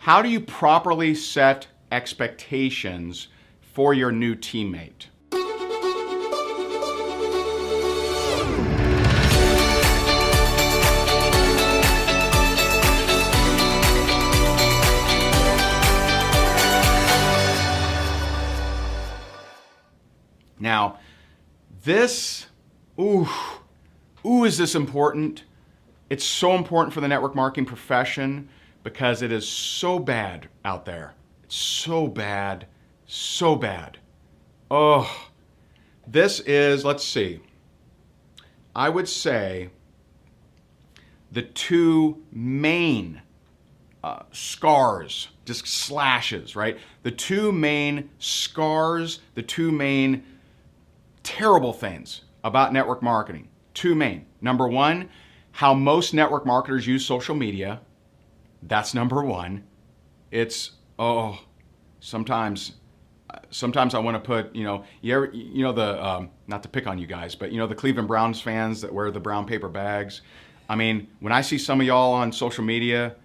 How do you properly set expectations for your new teammate? Now, this, is this important? It's so important for the network marketing profession because it is so bad out there. It's so bad, so bad. Oh, this is, let's see. I would say the two main scars, just slashes, right? The two main scars, the two main terrible things about network marketing. Two main. Number one, how most network marketers use social media. That's number one. It's, sometimes I want to put, not to pick on you guys, but the Cleveland Browns fans that wear the brown paper bags. I mean, when I see some of y'all on social media,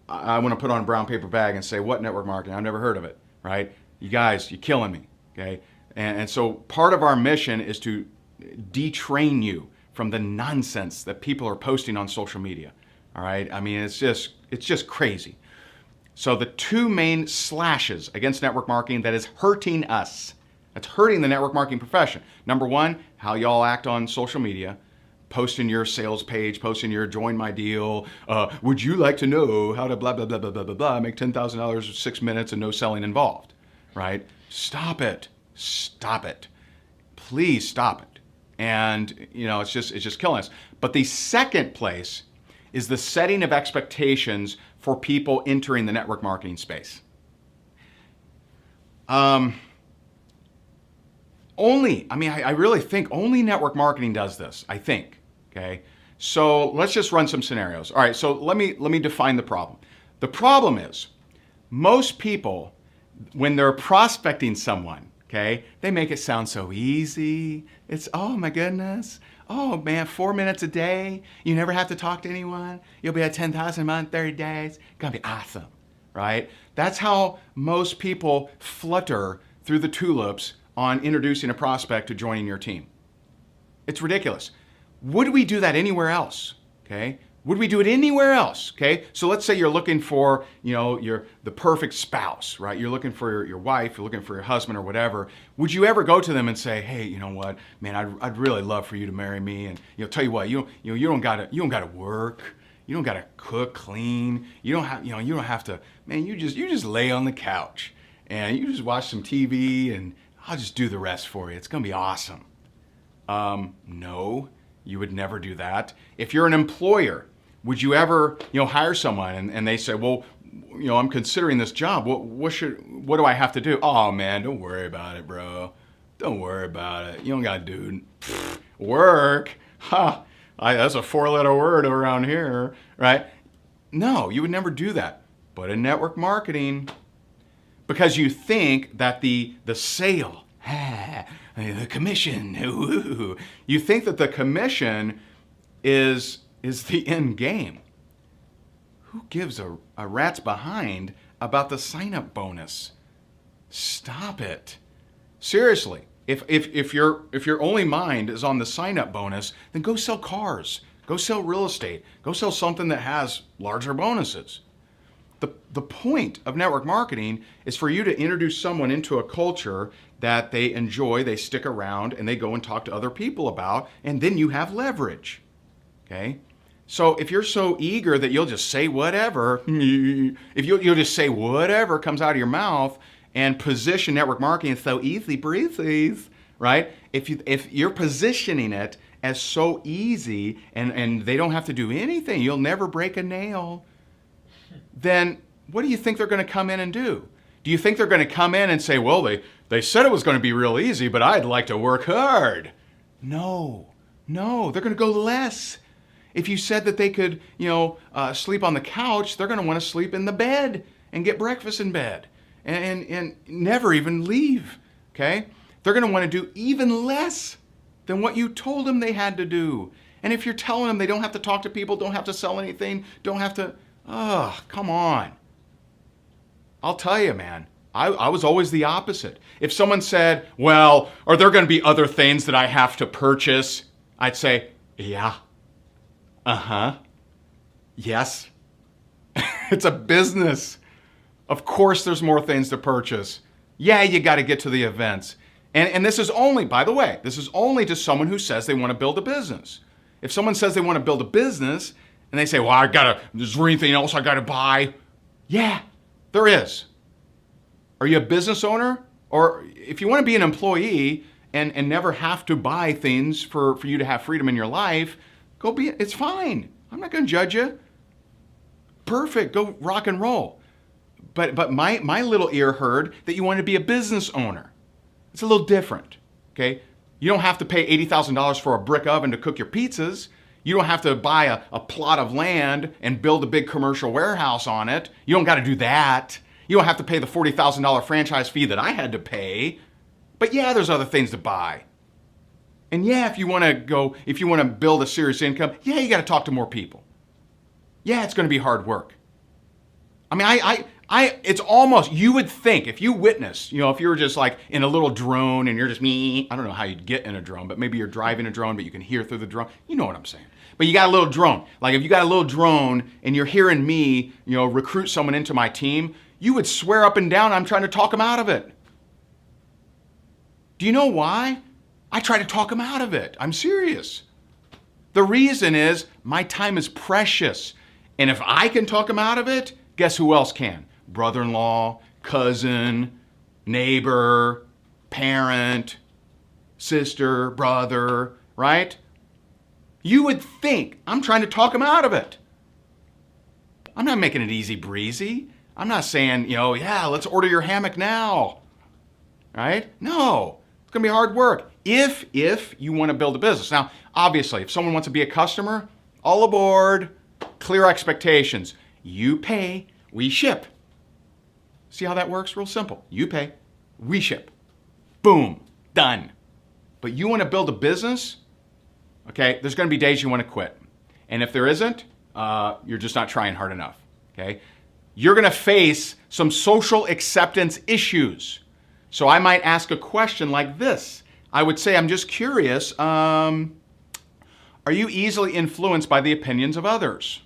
I want to put on a brown paper bag and say, what network marketing? I've never heard of it, right? You guys, you're killing me, okay? And so part of our mission is to detrain you from the nonsense that people are posting on social media, all right? I mean, it's just crazy. So the two main slashes against network marketing that is hurting us, that's hurting the network marketing profession. Number one, how y'all act on social media, posting your sales page, posting your join my deal, would you like to know how to blah, blah, blah, blah, blah, blah, blah, make $10,000 in 6 minutes and no selling involved, right? Stop it. Stop it. Please stop it. And, it's just killing us. But the second place is the setting of expectations for people entering the network marketing space. I really think only network marketing does this, I think, okay? So let's just run some scenarios. All right, so let me define the problem. The problem is most people, when they're prospecting someone, okay, they make it sound so easy. It's, oh my goodness. Oh man, 4 minutes a day. You never have to talk to anyone. You'll be at 10,000 a month, 30 days. Gonna be awesome, right? That's how most people flutter through the tulips on introducing a prospect to joining your team. It's ridiculous. Would we do that anywhere else, okay? Would we do it anywhere else, okay? So let's say you're looking for, the perfect spouse, right? You're looking for your wife, you're looking for your husband or whatever. Would you ever go to them and say, hey, you know what, man, I'd really love for you to marry me, and tell you what, you don't gotta work, you don't gotta cook, clean, you don't have to, man, you just lay on the couch and you just watch some TV and I'll just do the rest for you. It's gonna be awesome. No, you would never do that. If you're an employer, would you ever, hire someone and they say, well, I'm considering this job. What do I have to do? Oh man, don't worry about it, bro. Don't worry about it. You don't got to do work. Ha! That's a 4-letter word around here, right? No, you would never do that. But in network marketing, because you think that the sale, the commission, you think that the commission is the end game. Who gives a rat's behind about the sign-up bonus? Stop it. Seriously, if your only mind is on the sign-up bonus, then go sell cars, go sell real estate, go sell something that has larger bonuses. The point of network marketing is for you to introduce someone into a culture that they enjoy, they stick around, and they go and talk to other people about, and then you have leverage, okay? So if you're so eager that you'll just say whatever, if you'll just say whatever comes out of your mouth and position network marketing as so easy breezy, right? If you're positioning it as so easy and they don't have to do anything, you'll never break a nail, then what do you think they're going to come in and do? Do you think they're going to come in and say, well, they said it was going to be real easy, but I'd like to work hard? No, they're going to go less. If you said that they could, sleep on the couch, they're going to want to sleep in the bed and get breakfast in bed and never even leave, okay? They're going to want to do even less than what you told them they had to do. And if you're telling them they don't have to talk to people, don't have to sell anything, don't have to, come on. I'll tell you, man, I was always the opposite. If someone said, well, are there going to be other things that I have to purchase? I'd say, yeah. Uh-huh. Yes. It's a business. Of course there's more things to purchase. Yeah, you got to get to the events. And this is only, by the way, this is only to someone who says they want to build a business. If someone says they want to build a business and they say, well, is there anything else I got to buy? Yeah, there is. Are you a business owner? Or if you want to be an employee and never have to buy things for you to have freedom in your life, it's fine. I'm not going to judge you. Perfect, go rock and roll. But my little ear heard that you wanted to be a business owner. It's a little different, okay? You don't have to pay $80,000 for a brick oven to cook your pizzas. You don't have to buy a plot of land and build a big commercial warehouse on it. You don't got to do that. You don't have to pay the $40,000 franchise fee that I had to pay. But yeah, there's other things to buy. And yeah, if you want to build a serious income, yeah, you got to talk to more people. Yeah, it's going to be hard work. I mean, it's almost, you would think, if you witness, if you're just like in a little drone and you're just I don't know how you'd get in a drone, but maybe you're driving a drone, but you can hear through the drone. You know what I'm saying. But you got a little drone. Like if you got a little drone and you're hearing me, recruit someone into my team, you would swear up and down I'm trying to talk them out of it. Do you know why? I try to talk them out of it. I'm serious. The reason is my time is precious. And if I can talk them out of it, guess who else can? Brother-in-law, cousin, neighbor, parent, sister, brother, right? You would think I'm trying to talk them out of it. I'm not making it easy breezy. I'm not saying, yeah, let's order your hammock now, right? No, it's going to be hard work if you want to build a business. Now, obviously, if someone wants to be a customer, all aboard, clear expectations. You pay, we ship. See how that works? Real simple. You pay, we ship. Boom, done. But you want to build a business? Okay, there's going to be days you want to quit. And if there isn't, you're just not trying hard enough. Okay? You're going to face some social acceptance issues. So I might ask a question like this. I would say, I'm just curious, are you easily influenced by the opinions of others?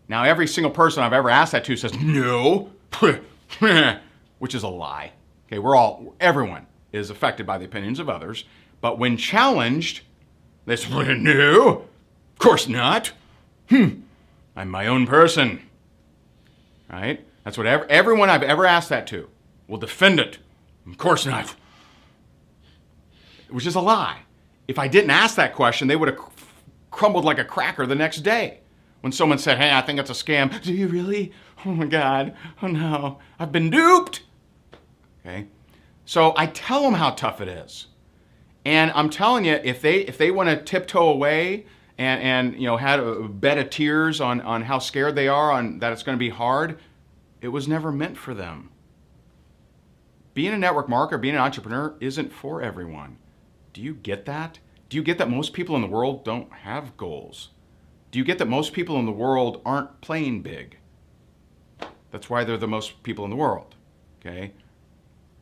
Now, every single person I've ever asked that to says, no, which is a lie. Okay, everyone is affected by the opinions of others. But when challenged, they say, no, of course not. I'm my own person, right? That's what everyone I've ever asked that to will defend it. Of course not. Which is a lie. If I didn't ask that question, they would have crumbled like a cracker the next day. When someone said, hey, I think it's a scam. Do you really? Oh my God. Oh no. I've been duped. Okay. So I tell them how tough it is. And I'm telling you, if they want to tiptoe away and had a bed of tears on how scared they are that it's going to be hard, it was never meant for them. Being a network marketer, being an entrepreneur isn't for everyone. Do you get that? Do you get that most people in the world don't have goals? Do you get that most people in the world aren't playing big? That's why they're the most people in the world, okay?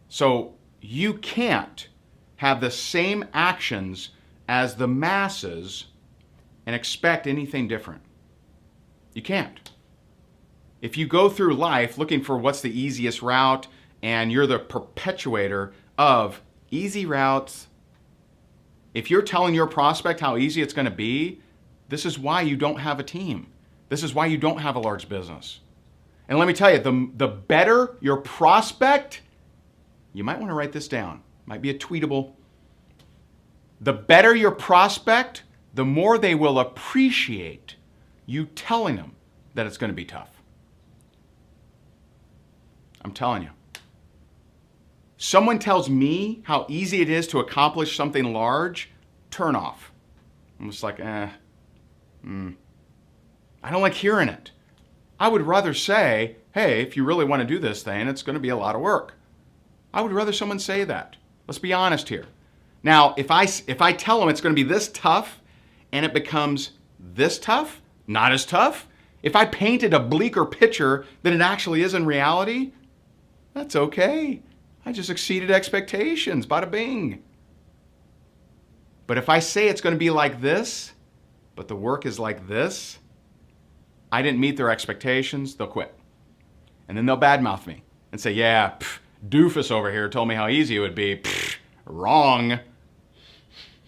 So you can't have the same actions as the masses and expect anything different. You can't. If you go through life looking for what's the easiest route and you're the perpetuator of easy routes, if you're telling your prospect how easy it's going to be, this is why you don't have a team. This is why you don't have a large business. And let me tell you, the better your prospect, you might want to write this down. Might be a tweetable. The better your prospect, the more they will appreciate you telling them that it's going to be tough. I'm telling you. Someone tells me how easy it is to accomplish something large, turn off. I'm just like, I don't like hearing it. I would rather say, hey, if you really want to do this thing, it's going to be a lot of work. I would rather someone say that. Let's be honest here. Now, if I tell them it's going to be this tough and it becomes this tough, not as tough, if I painted a bleaker picture than it actually is in reality, that's okay. I just exceeded expectations, bada bing. But if I say it's going to be like this, but the work is like this, I didn't meet their expectations, they'll quit. And then they'll badmouth me and say, yeah, doofus over here told me how easy it would be. Wrong.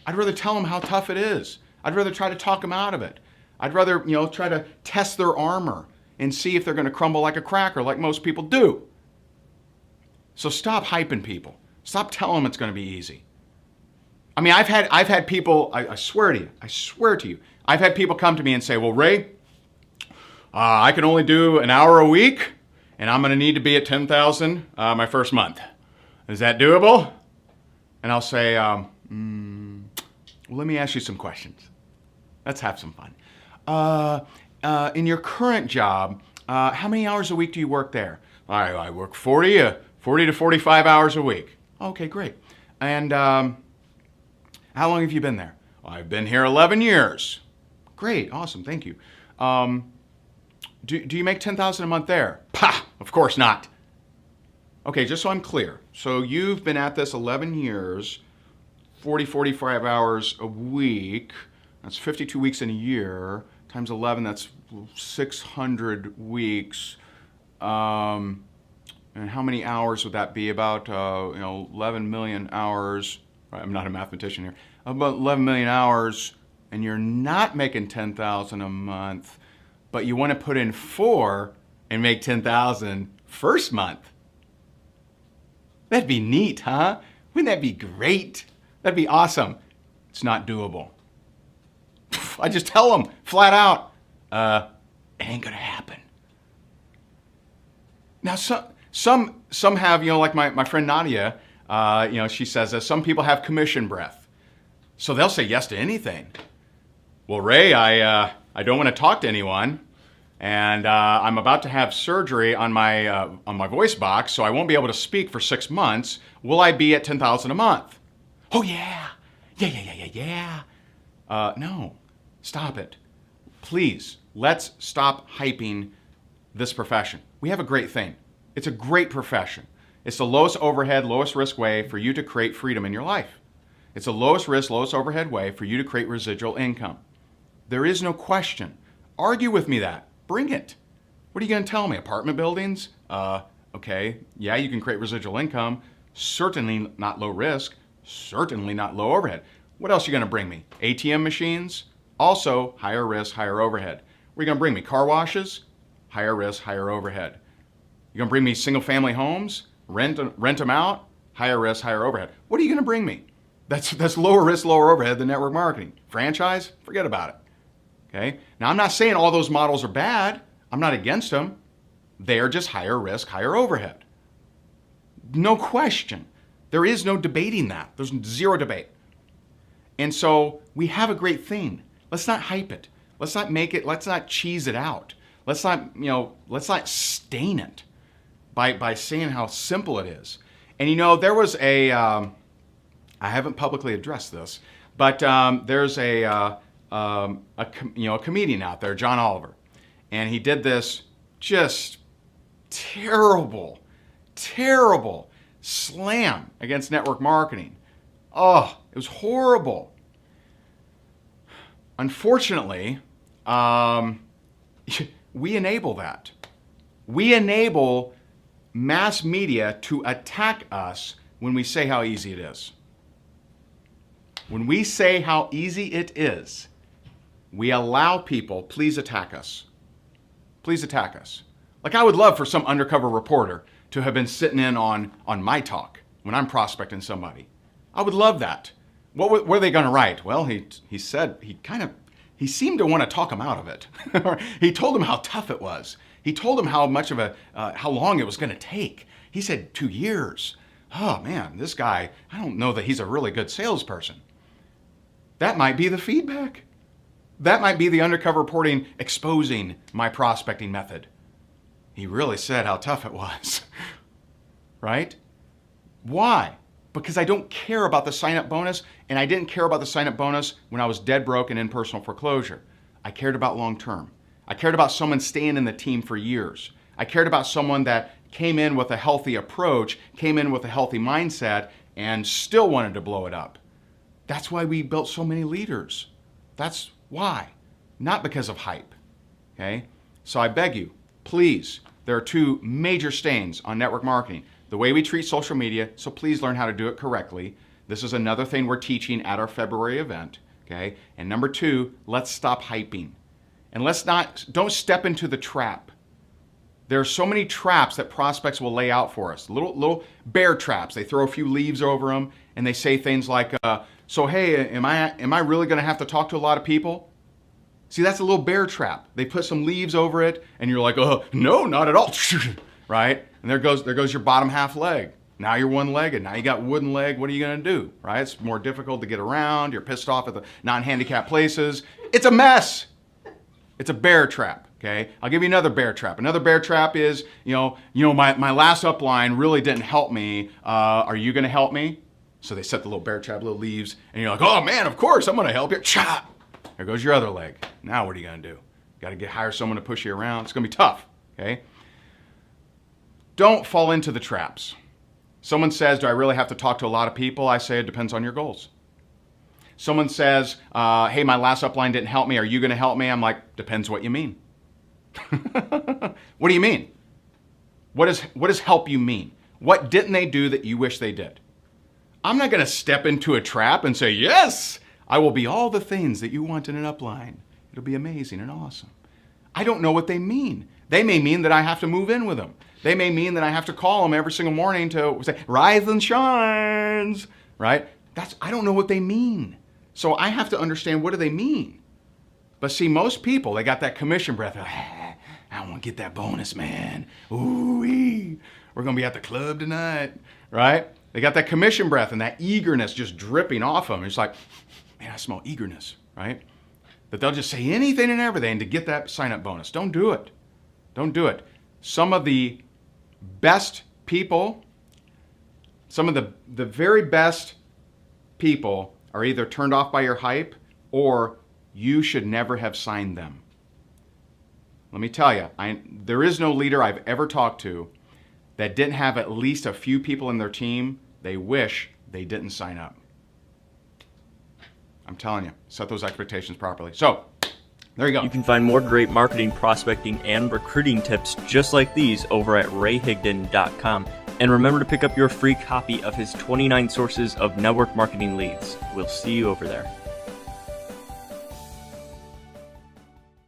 I'd rather tell them how tough it is. I'd rather try to talk them out of it. I'd rather, try to test their armor and see if they're going to crumble like a cracker like most people do. So stop hyping people. Stop telling them it's going to be easy. I mean, I've had people, I swear to you, I've had people come to me and say, well, Ray, I can only do an hour a week, and I'm going to need to be at 10,000 my first month. Is that doable? And I'll say, well, let me ask you some questions. Let's have some fun. In your current job, how many hours a week do you work there? I work 40 to 45 hours a week. Okay, great. And how long have you been there? I've been here 11 years. Great, awesome, thank you. Do you make 10,000 a month there? Pah, of course not. Okay, just so I'm clear. So you've been at this 11 years, 45 hours a week. That's 52 weeks in a year. Times 11, that's 600 weeks. And how many hours would that be? About 11 million hours. I'm not a mathematician here. About 11 million hours, and you're not making 10,000 a month, but you want to put in 4 and make 10,000 first month. That'd be neat, huh? Wouldn't that be great? That'd be awesome. It's not doable. I just tell them flat out, it ain't gonna happen. Now, some have, like my friend Nadia, she says that some people have commission breath. So they'll say yes to anything. Well, Ray, I don't want to talk to anyone, and I'm about to have surgery on my voice box, so I won't be able to speak for 6 months. Will I be at 10,000 a month? Oh yeah. No, stop it. Please, let's stop hyping this profession. We have a great thing. It's a great profession. It's the lowest overhead, lowest risk way for you to create freedom in your life. It's the lowest risk, lowest overhead way for you to create residual income. There is no question. Argue with me that. Bring it. What are you going to tell me? Apartment buildings? Okay, yeah, you can create residual income. Certainly not low risk. Certainly not low overhead. What else are you going to bring me? ATM machines? Also higher risk, higher overhead. What are you going to bring me? Car washes? Higher risk, higher overhead. You're going to bring me single family homes? Rent them out? Higher risk, higher overhead. What are you going to bring me? That's lower risk, lower overhead than network marketing. Franchise? Forget about it. Okay? Now, I'm not saying all those models are bad. I'm not against them. They are just higher risk, higher overhead. No question. There is no debating that. There's zero debate. And so we have a great thing. Let's not hype it. Let's not make it, let's not cheese it out. Let's not stain it by saying how simple it is. And there was I haven't publicly addressed this, but there's a comedian out there, John Oliver, and he did this just terrible slam against network marketing. Oh, it was horrible. Unfortunately, we enable that. We enable mass media to attack us when we say how easy it is. When we say how easy it is, we allow people, please attack us. Please attack us. Like, I would love for some undercover reporter to have been sitting in on my talk when I'm prospecting somebody. I would love that. What were they going to write? Well, he said he seemed to want to talk him out of it. He told him how tough it was. He told him how long it was going to take. He said 2 years. Oh man, this guy, I don't know that he's a really good salesperson. That might be the feedback. That might be the undercover reporting exposing my prospecting method. He really said how tough it was. Right? Why? Because I don't care about the sign-up bonus, and I didn't care about the sign-up bonus when I was dead broke and in personal foreclosure. I cared about long-term. I cared about someone staying in the team for years. I cared about someone that came in with a healthy approach, came in with a healthy mindset, and still wanted to blow it up. That's why we built so many leaders. That's why, not because of hype, okay? So I beg you, please, there are two major stains on network marketing. The way we treat social media, so please learn how to do it correctly. This is another thing we're teaching at our February event, okay? And number two, let's stop hyping. And don't step into the trap. There are so many traps that prospects will lay out for us. Little bear traps. They throw a few leaves over them and they say things like, so hey, am I really gonna have to talk to a lot of people? See, that's a little bear trap. They put some leaves over it and you're like, oh, no, not at all, right? And there goes your bottom half leg. Now you're one-legged, now you got wooden leg, what are you gonna do, right? It's more difficult to get around, you're pissed off at the non-handicapped places. It's a mess. It's a bear trap, okay? I'll give you another bear trap. Another bear trap is, my last upline really didn't help me. Are you gonna help me? So they set the little bear trap, little leaves, and you're like, oh man, of course, I'm gonna help you. Chop! There goes your other leg. Now what are you gonna do? Gotta hire someone to push you around. It's gonna be tough, okay? Don't fall into the traps. Someone says, do I really have to talk to a lot of people? I say it depends on your goals. Someone says, hey, my last upline didn't help me. Are you going to help me? I'm like, depends what you mean. What do you mean? What does help you mean? What didn't they do that you wish they did? I'm not going to step into a trap and say, yes, I will be all the things that you want in an upline. It'll be amazing and awesome. I don't know what they mean. They may mean that I have to move in with them. They may mean that I have to call them every single morning to say, rise and shines, right? I don't know what they mean. So I have to understand, what do they mean? But see, most people, they got that commission breath. I want to get that bonus, man. Ooh-wee. We're going to be at the club tonight, right? They got that commission breath and that eagerness just dripping off them. It's like, man, I smell eagerness, right? That they'll just say anything and everything to get that sign-up bonus. Don't do it. Don't do it. Some of the best people, some of the very best people are either turned off by your hype or you should never have signed them. Let me tell you, there is no leader I've ever talked to that didn't have at least a few people in their team they wish they didn't sign up. I'm telling you, set those expectations properly. So, there you go. You can find more great marketing, prospecting, and recruiting tips just like these over at rayhigdon.com. And remember to pick up your free copy of his 29 Sources of Network Marketing Leads. We'll see you over there.